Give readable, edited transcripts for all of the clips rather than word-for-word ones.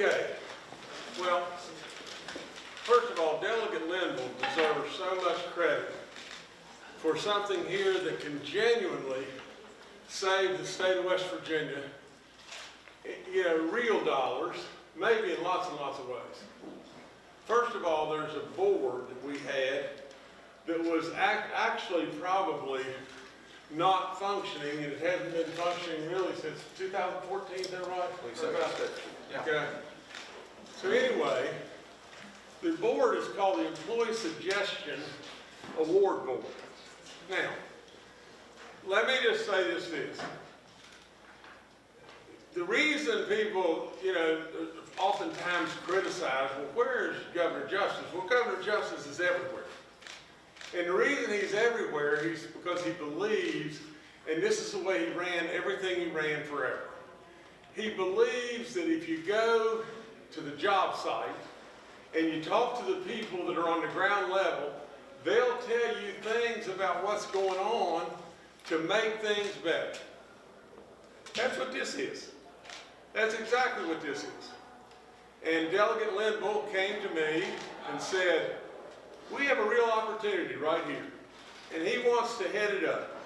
Okay, well, first of all, Delegate Linville deserves so much credit for something here that can genuinely save the state of West Virginia, you know, real dollars, maybe in lots and lots of ways. First of all, there's a board that we had that was actually probably not functioning, and it hasn't been functioning really since 2014, is that right? About that. Yeah. Okay. So anyway, the board is called the Employee Suggestion Award Board. Now, let me just say this. The reason people, you know, oftentimes criticize, well, where is Governor Justice? Well, Governor Justice is everywhere. And the reason he's everywhere is because he believes, and this is the way he ran everything he ran forever. He believes that if you go to the job site and you talk to the people that are on the ground level, they'll tell you things about what's going on to make things better. That's what this is. That's exactly what this is. And Delegate Linville came to me and said, we have a real opportunity right here, and he wants to head it up.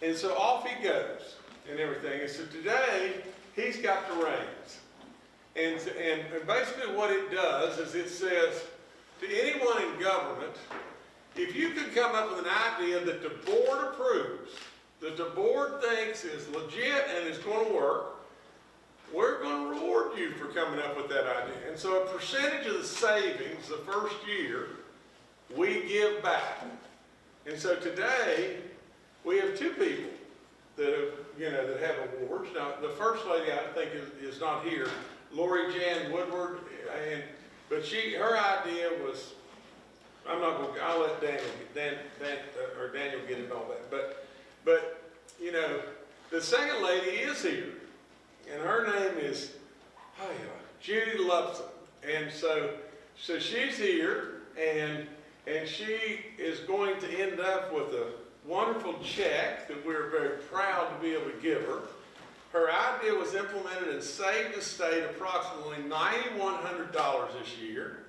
And so off he goes and everything. And so today, he's got the reins. And basically what it does is it says to anyone in government, if you can come up with an idea that the board approves, that the board thinks is legit and is going to work, we're going to reward you for coming up with that idea. And so a percentage of the savings the first year, we give back. And so today, we have two people that have, you know, that have awards. Now, the first lady I think is not here, Lori Jan Woodward, but her idea was, I'm not going to, I'll let Daniel get into all that. But, you know, the second lady is here, and her name is Judy Lupson. And so she's here, and she is going to end up with a wonderful check that we're very proud to be able to give her. Her idea was implemented and saved the state approximately $9,100 this year.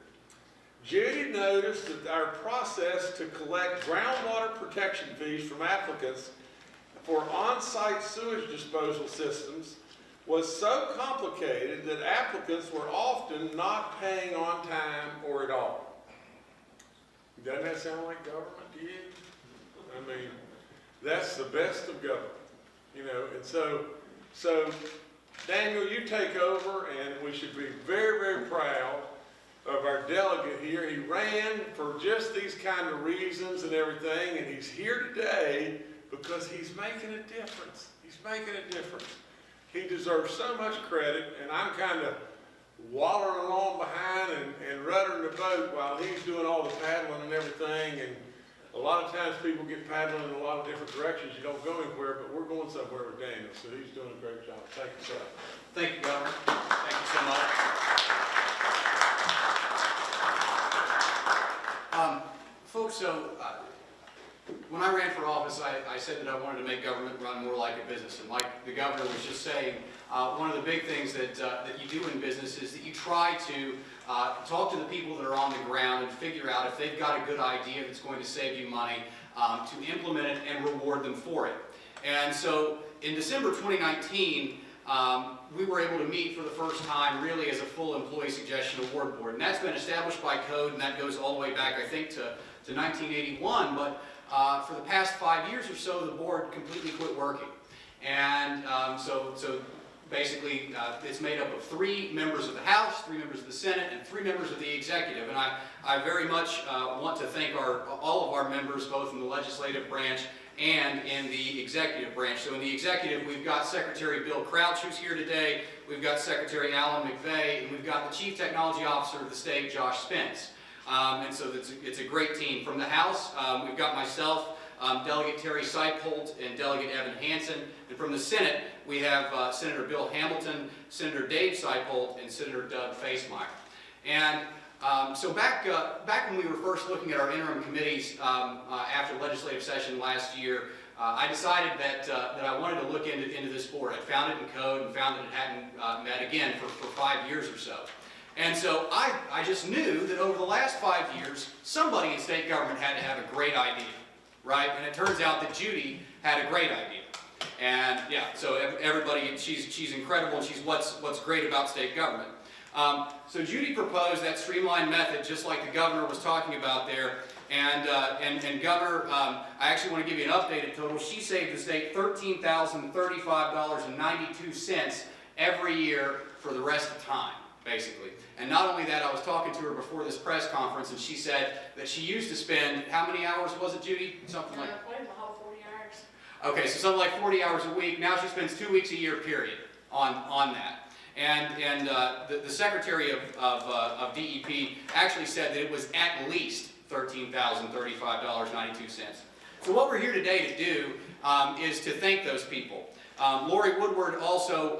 Judy noticed that our process to collect groundwater protection fees from applicants for on-site sewage disposal systems was so complicated that applicants were often not paying on time or at all. Doesn't that sound like government to you? I mean, that's the best of government, you know. And so Daniel, you take over, and we should be very, very proud of our delegate here. He ran for just these kind of reasons and everything, and he's here today because he's making a difference. He's making a difference. He deserves so much credit, and I'm kind of wallowing along behind and ruddering the boat while he's doing all the paddling and everything. And a lot of times people get paddling in a lot of different directions. You don't go anywhere, but we're going somewhere with Daniel, so he's doing a great job. Thank you, sir. Thank you, Governor. Thank you so much. Folks, when I ran for office, I said that I wanted to make government run more like a business. And like the governor was just saying, one of the big things that you do in business is that you try to talk to the people that are on the ground and figure out if they've got a good idea that's going to save you money, to implement it and reward them for it. And so in December 2019, we were able to meet for the first time really as a full employee suggestion award board. And that's been established by code, and that goes all the way back, I think, to 1981. But for the past 5 years or so, the board completely quit working. And so basically, it's made up of 3 members of the House, 3 members of the Senate, and 3 members of the executive. And I very much want to thank all of our members, both in the legislative branch and in the executive branch. So in the executive, we've got Secretary Bill Crouch, who's here today. We've got Secretary Alan McVeigh, and we've got the Chief Technology Officer of the state, Josh Spence. And so it's a great team. From the House, we've got myself, Delegate Terry Seipold, and Delegate Evan Hansen. And from the Senate, we have Senator Bill Hamilton, Senator Dave Seipold, and Senator Doug Facemeyer. And so back when we were first looking at our interim committees after legislative session last year, I decided that I wanted to look into this board. I found it in code and found that it hadn't met again for 5 years or so. And so I just knew that over the last 5 years, somebody in state government had to have a great idea, right? And it turns out that Judy had a great idea. And yeah, so everybody, she's incredible, and she's what's great about state government. So Judy proposed that streamlined method, just like the governor was talking about there. And Governor, I actually want to give you an updated total. She saved the state $13,035.92 every year for the rest of time, basically. And not only that, I was talking to her before this press conference, and she said that she used to spend, how many hours was it, Judy? Something like... the whole 40 hours. Okay, so something like 40 hours a week. Now she spends 2 weeks a year, period, on that. And the Secretary of DEP actually said that it was at least $13,035.92. So what we're here today to do is to thank those people. Lori Woodward also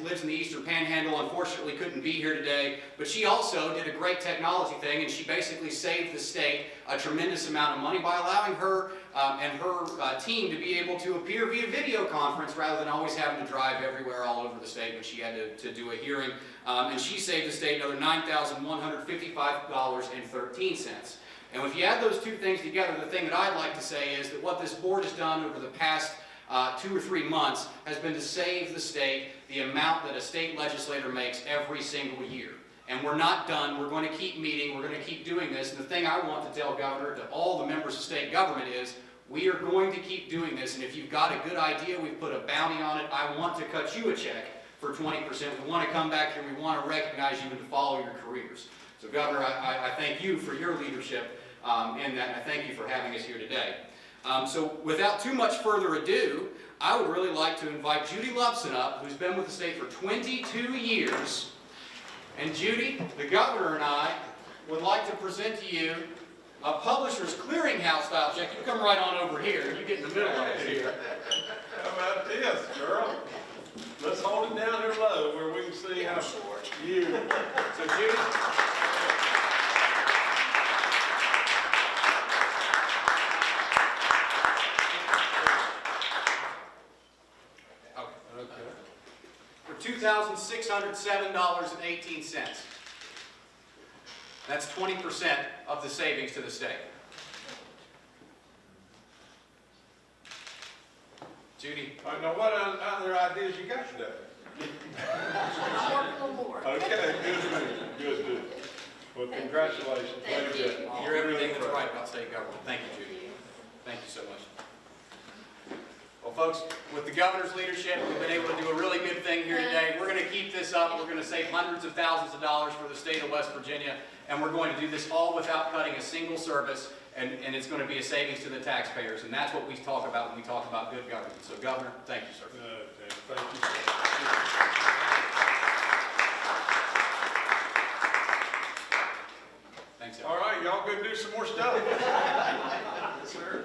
lives in the Eastern Panhandle, unfortunately couldn't be here today, but she also did a great technology thing, and she basically saved the state a tremendous amount of money by allowing her and her team to be able to appear via video conference rather than always having to drive everywhere all over the state when she had to do a hearing. And she saved the state another $9,155.13. And if you add those two things together, the thing that I'd like to say is that what this board has done over the past 2 or 3 months has been to save the state the amount that a state legislator makes every single year. And we're not done. We're going to keep meeting. We're going to keep doing this. And the thing I want to tell Governor, to all the members of state government is, we are going to keep doing this. And if you've got a good idea, we've put a bounty on it. I want to cut you a check for 20%. We want to come back here. We want to recognize you and to follow your careers. So Governor, I thank you for your leadership in that. And I thank you for having us here today. So without too much further ado, I would really like to invite Judy Lubson up, who's been with the state for 22 years. And Judy, the governor, and I would like to present to you a Publishers Clearinghouse style check. You come right on over here. You get in the middle of it here. How about this, girl? Let's hold it down here low where we can see how you. So Judy. $2,607.18. That's 20% of the savings to the state. Judy. All right, now what other ideas you got today? I'll work a little more. Okay, good. Well, congratulations. Thank you. You're everything that's right about state government. Thank you, Judy. Thank you so much. Well, folks, with the governor's leadership, we've been able to do a really good thing here today. We're going to keep this up. We're going to save hundreds of thousands of dollars for the state of West Virginia, and we're going to do this all without cutting a single service, and it's going to be a savings to the taxpayers, and that's what we talk about when we talk about good government. So, Governor, thank you, sir. Thank you. Thanks, All right, y'all go do some more stuff. sir.